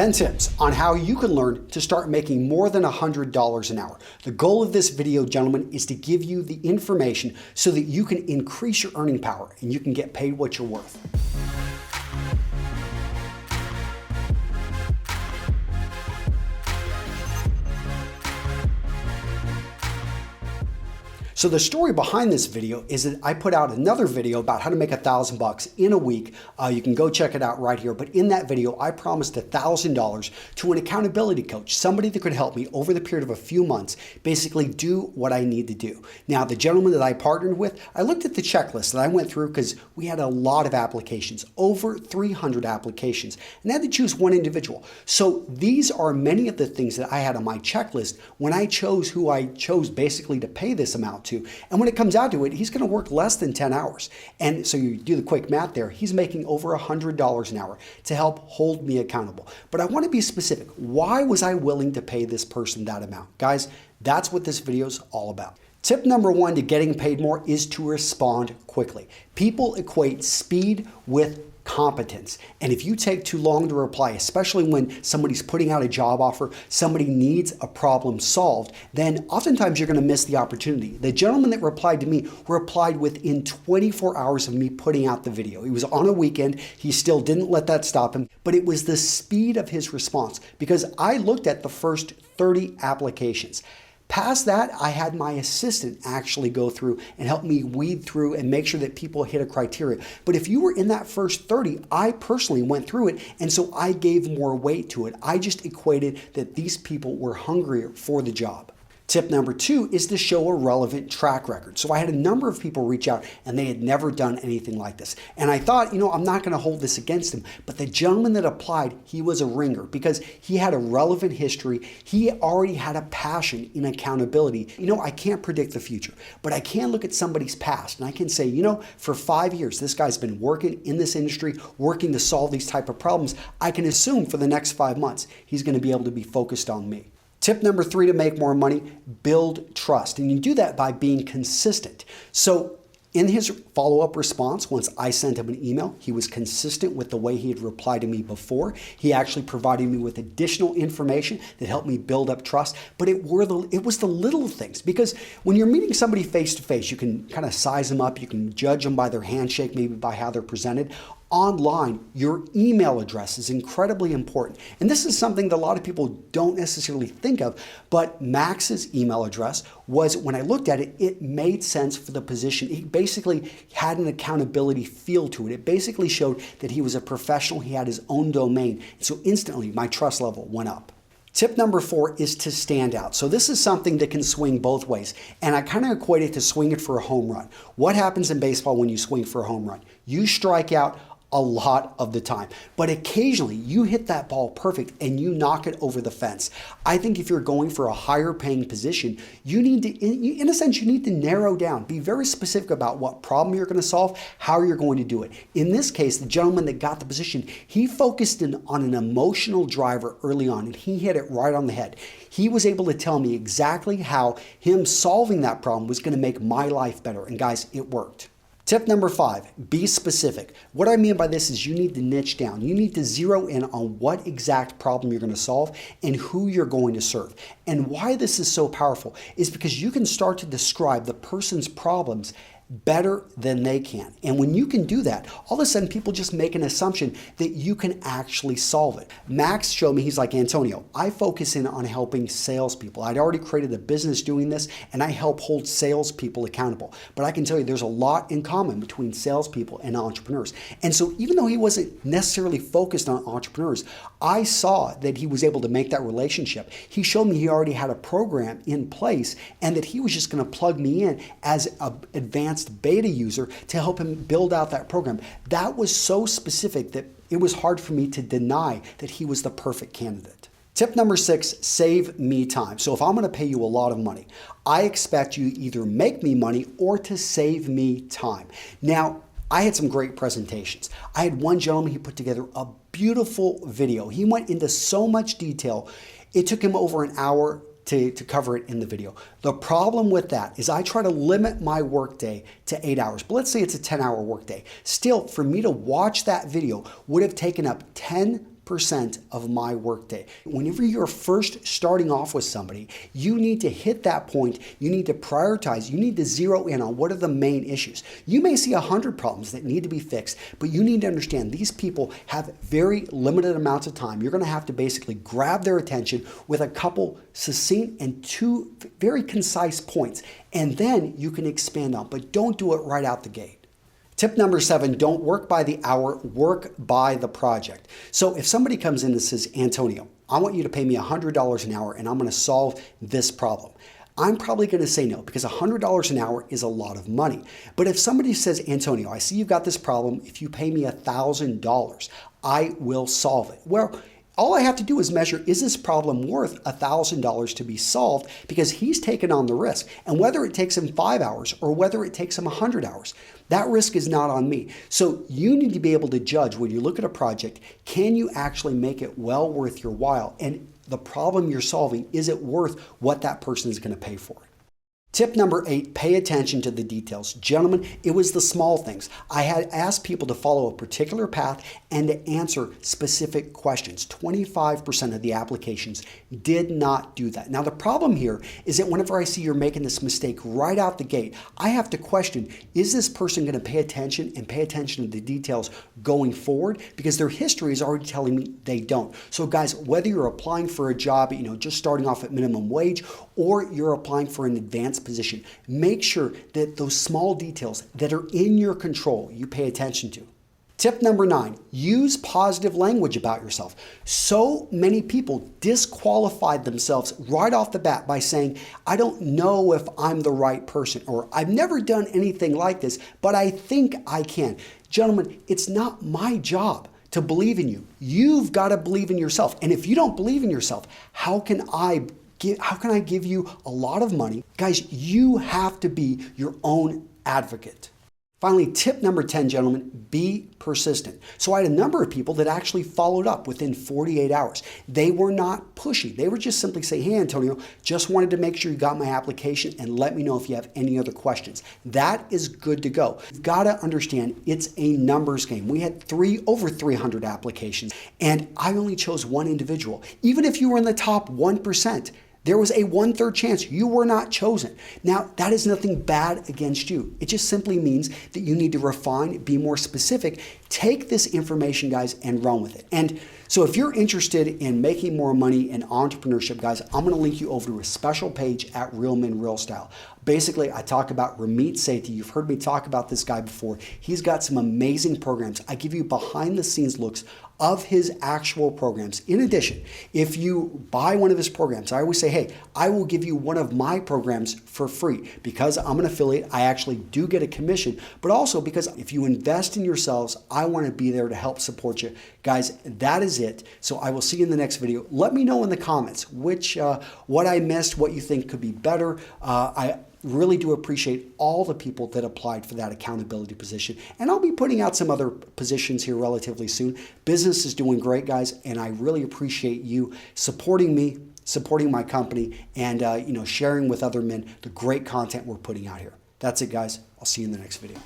10 tips on how you can learn to start making more than $100 an hour. The goal of this video, gentlemen, is to give you the information so that you can increase your earning power and you can get paid what you're worth. So the story behind this video is that I put out another video about how to make $1,000 in a week. You can go check it out right here. But in that video, I promised $1,000 to an accountability coach, somebody that could help me over the period of a few months, basically do what I need to do. Now, the gentleman that I partnered with, I looked at the checklist that I went through because we had a lot of applications, over 300 applications, and I had to choose one individual. So these are many of the things that I had on my checklist when I chose who I chose basically to pay this amount to. And when it comes out to it, he's going to work less than 10 hours. And so you do the quick math there, he's making over $100 an hour to help hold me accountable. But I want to be specific. Why was I willing to pay this person that amount? Guys, that's what this video is all about. Tip number one to getting paid more is to respond quickly. People equate speed with competence. And if you take too long to reply, especially when somebody's putting out a job offer, somebody needs a problem solved, then oftentimes you're going to miss the opportunity. The gentleman that replied to me replied within 24 hours of me putting out the video. He was on a weekend. He still didn't let that stop him, but it was the speed of his response because I looked at the first 30 applications. Past that, I had my assistant actually go through and help me weed through and make sure that people hit a criteria. But if you were in that first 30, I personally went through it, and so I gave more weight to it. I just equated that these people were hungrier for the job. Tip number two is to show a relevant track record. So I had a number of people reach out and they had never done anything like this. And I thought, I'm not going to hold this against him. But the gentleman that applied, he was a ringer because he had a relevant history. He already had a passion in accountability. I can't predict the future, but I can look at somebody's past and I can say, for 5 years, this guy's been working in this industry, working to solve these type of problems. I can assume for the next 5 months, he's going to be able to be focused on me. Tip number three to make more money, build trust. And you do that by being consistent. So in his follow-up response, once I sent him an email, he was consistent with the way he had replied to me before. He actually provided me with additional information that helped me build up trust. But it was the little things, because when you're meeting somebody face-to-face, you can kind of size them up. You can judge them by their handshake, maybe by how they're presented. Online, your email address is incredibly important. And this is something that a lot of people don't necessarily think of, but Max's email address was, when I looked at it, it made sense for the position. He basically had an accountability feel to it. It basically showed that he was a professional, he had his own domain. And so instantly, my trust level went up. Tip number four is to stand out. So this is something that can swing both ways. And I kind of equate it to swing it for a home run. What happens in baseball when you swing for a home run? You strike out a lot of the time, but occasionally you hit that ball perfect and you knock it over the fence. I think if you're going for a higher paying position, you need to, in a sense, you need to narrow down, be very specific about what problem you're going to solve, how you're going to do it. In this case, the gentleman that got the position, he focused in on an emotional driver early on and he hit it right on the head. He was able to tell me exactly how him solving that problem was going to make my life better. And guys, it worked. Tip number five, be specific. What I mean by this is you need to niche down. You need to zero in on what exact problem you're going to solve and who you're going to serve. And why this is so powerful is because you can start to describe the person's problems better than they can. And when you can do that, all of a sudden people just make an assumption that you can actually solve it. Max showed me, he's like, Antonio, I focus in on helping salespeople. I'd already created a business doing this and I help hold salespeople accountable. But I can tell you there's a lot in common between salespeople and entrepreneurs. And so even though he wasn't necessarily focused on entrepreneurs, I saw that he was able to make that relationship. He showed me he already had a program in place and that he was just going to plug me in as an advanced beta user to help him build out that program. That was so specific that it was hard for me to deny that he was the perfect candidate. Tip number six, save me time. So if I'm going to pay you a lot of money, I expect you to either make me money or to save me time. Now, I had some great presentations. I had one gentleman, he put together a beautiful video. He went into so much detail. It took him over an hour to cover it in the video. The problem with that is I try to limit my workday to 8 hours, but let's say it's a 10-hour workday. Still, for me to watch that video would have taken up 10 5% of my workday. Whenever you're first starting off with somebody, you need to hit that point. You need to prioritize. You need to zero in on what are the main issues. You may see 100 problems that need to be fixed, but you need to understand these people have very limited amounts of time. You're going to have to basically grab their attention with a couple succinct and two very concise points, and then you can expand on, but don't do it right out the gate. Tip number 7, don't work by the hour, work by the project. So if somebody comes in and says, Antonio, I want you to pay me $100 an hour and I'm going to solve this problem, I'm probably going to say no, because $100 an hour is a lot of money. But if somebody says, Antonio, I see you've got this problem. If you pay me $1,000, I will solve it. Well, all I have to do is measure, is this problem worth $1,000 to be solved? Because he's taken on the risk. And whether it takes him 5 hours or whether it takes him 100 hours, that risk is not on me. So you need to be able to judge when you look at a project, can you actually make it well worth your while? And the problem you're solving, is it worth what that person is going to pay for it? Tip number 8, pay attention to the details. Gentlemen, it was the small things. I had asked people to follow a particular path and to answer specific questions. 25% of the applications did not do that. Now, the problem here is that whenever I see you're making this mistake right out the gate, I have to question, is this person going to pay attention and pay attention to the details going forward? Because their history is already telling me they don't. So guys, whether you're applying for a job, just starting off at minimum wage, or you're applying for an advanced position, make sure that those small details that are in your control, you pay attention to. Tip number 9, use positive language about yourself. So many people disqualified themselves right off the bat by saying, I don't know if I'm the right person, or I've never done anything like this, but I think I can. Gentlemen, it's not my job to believe in you. You've got to believe in yourself. And if you don't believe in yourself, how can I give you a lot of money? Guys, you have to be your own advocate. Finally, tip number 10, gentlemen, be persistent. So I had a number of people that actually followed up within 48 hours. They were not pushy. They were just simply saying, hey, Antonio, just wanted to make sure you got my application and let me know if you have any other questions. That is good to go. You've got to understand it's a numbers game. We had over 300 applications, and I only chose one individual. Even if you were in the top 1%, there was a 1/3 chance you were not chosen. Now, that is nothing bad against you. It just simply means that you need to refine, be more specific, take this information, guys, and run with it. And so if you're interested in making more money in entrepreneurship, guys, I'm going to link you over to a special page at Real Men Real Style. Basically, I talk about Ramit Sethi. You've heard me talk about this guy before. He's got some amazing programs. I give you behind the scenes looks of his actual programs. In addition, if you buy one of his programs, I always say, hey, I will give you one of my programs for free. Because I'm an affiliate, I actually do get a commission, but also because if you invest in yourselves, I want to be there to help support you. Guys, that is it. So I will see you in the next video. Let me know in the comments what I missed, what you think could be better. I really do appreciate all the people that applied for that accountability position. And I'll be putting out some other positions here relatively soon. Business is doing great, guys, and I really appreciate you supporting me, supporting my company, and sharing with other men the great content we're putting out here. That's it, guys. I'll see you in the next video.